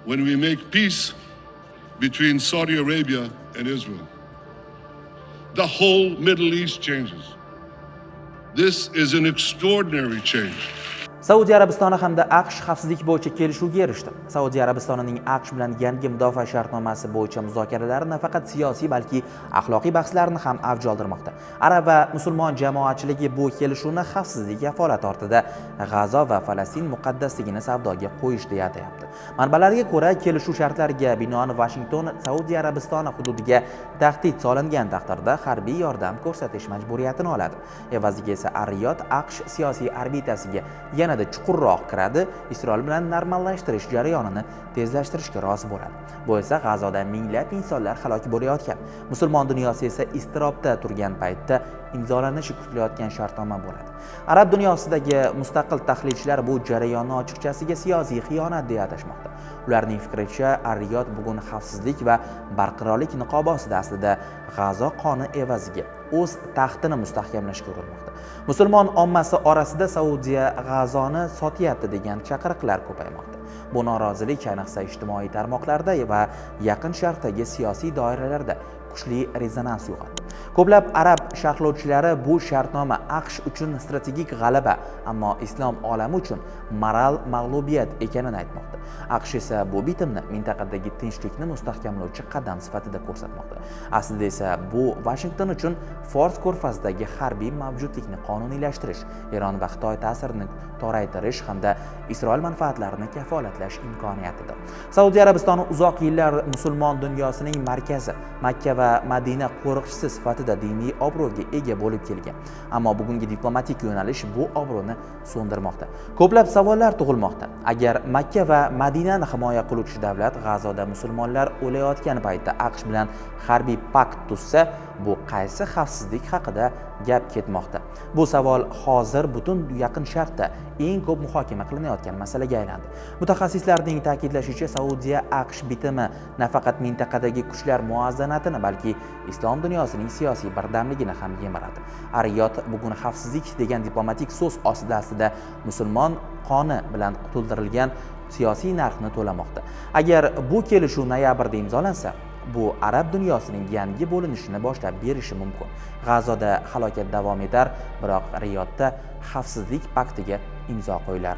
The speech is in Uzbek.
when we make peace between Saudi Arabia and Israel, the whole Middle East changes. This is an extraordinary change. Saudiya Arabistoni hamda AQSh xavfsizlik bo'yicha kelishuvga erishdi. Saudiya Arabistonining AQSh bilan yangi mudofaa shartnomasi bo'yicha muzokaralari nafaqat siyosiy, balki axloqiy bahslarni ham avj oldirmoqda. Arab va musulmon jamoatchiligi bu kelishuvni xavfsizlik kafolati ortida G'azo va Falastin muqaddasligini savdoga qo'yish deya atayapti. Manbalarga ko'ra, kelishuv shartlariga binoan Washington Saudiya Arabistoni hududiga tahdid solingan taqdirda harbiy yordam ko'rsatish majburiyatini oladi. Evaziga esa Ar-Riyod AQSh siyosiy orbitasiga yanada chuqurroq kiradi, Isroil bilan normallashtirish jarayonini tezlashtirishga rozi bo'ladi. Bu esa G'azoda minglab insonlar halok bo'layotgan, musulmon dunyosi esa iztirobda turgan paytda imzolanishi kutilayotgan shartnoma bo'ladi. Arab dunyosidagi mustaqil tahlilchilar bu jarayonni ochiqchasiga siyosiy xiyonat deya atashmoqda. Ularning fikricha, Ar-Riyod bugun xavfsizlik va barqarorlik niqobi ostida aslida G'azo qoni evaziga o'z taxtini mustahkamlashga urinmoqda. Musulmon ommasi orasida Saudiya G'azoni sotyapti degan chaqiriqlar ko'paymoqda. Bu norozilik ayniqsa ijtimoiy tarmoqlarda va Yaqin Sharqdagi siyosiy doiralarda kuchli rezonans uyg'otdi. Ko'plab arab sharhlovchilari bu shartnoma AQSh uchun strategik g'alaba, ammo islom olami uchun moral mag'lubiyat ekanini aytmoqda. AQSh esa bu bitimni mintaqadagi tinchlikni mustahkamlovchi qadam sifatida ko'rsatmoqda. Aslida esa bu Washington uchun Fors ko'rfazidagi harbiy mavjudlikni qonuniylashtirish, Eron va Xitoy ta'sirini toraytirish hamda Isroil manfaatlarini kafolatlash imkoniyatidir. Saudiya Arabistoni uzoq yillar musulmon dunyosining markazi, Makka va Madina qo'riqchisi sifatida diniy obro'ga ega bo'lib kelgan. Ammo bugungi diplomatik yo'nalish bu obro'ni so'ndirmoqda. Ko'plab savollar tug'ilmoqda. Agar Makka va Madinani himoya qiluvchi davlat G'azoda musulmonlar o'layotgan paytda AQSh bilan harbiy pakt tuzsa, bu qaysi xavfsizlik haqida gap ketmoqda? Bu savol hozir butun Yaqin Sharqda eng ko'p muhokama qilinayotgan masalaga aylandi. Mutaxassislarning ta'kidlashicha, Saudiya AQSh bitimi nafaqat mintaqadagi kuchlar muvozanatini, balki islom dunyosining siyosiy birdamligini ham yemiradi. Ar-Riyod bugun xavfsizlik degan diplomatik so'z ostida aslida musulmon qoni bilan to'ldirilgan siyosiy narxni to'lamoqda. Agar bu kelishuv noyabrda imzolansa, bu arab dunyosining yangi bo'linishini boshlab berishi mumkin. G'azoda halokat davom etar, biroq Riyodda xavfsizlik paktiga imzo qo'yilar.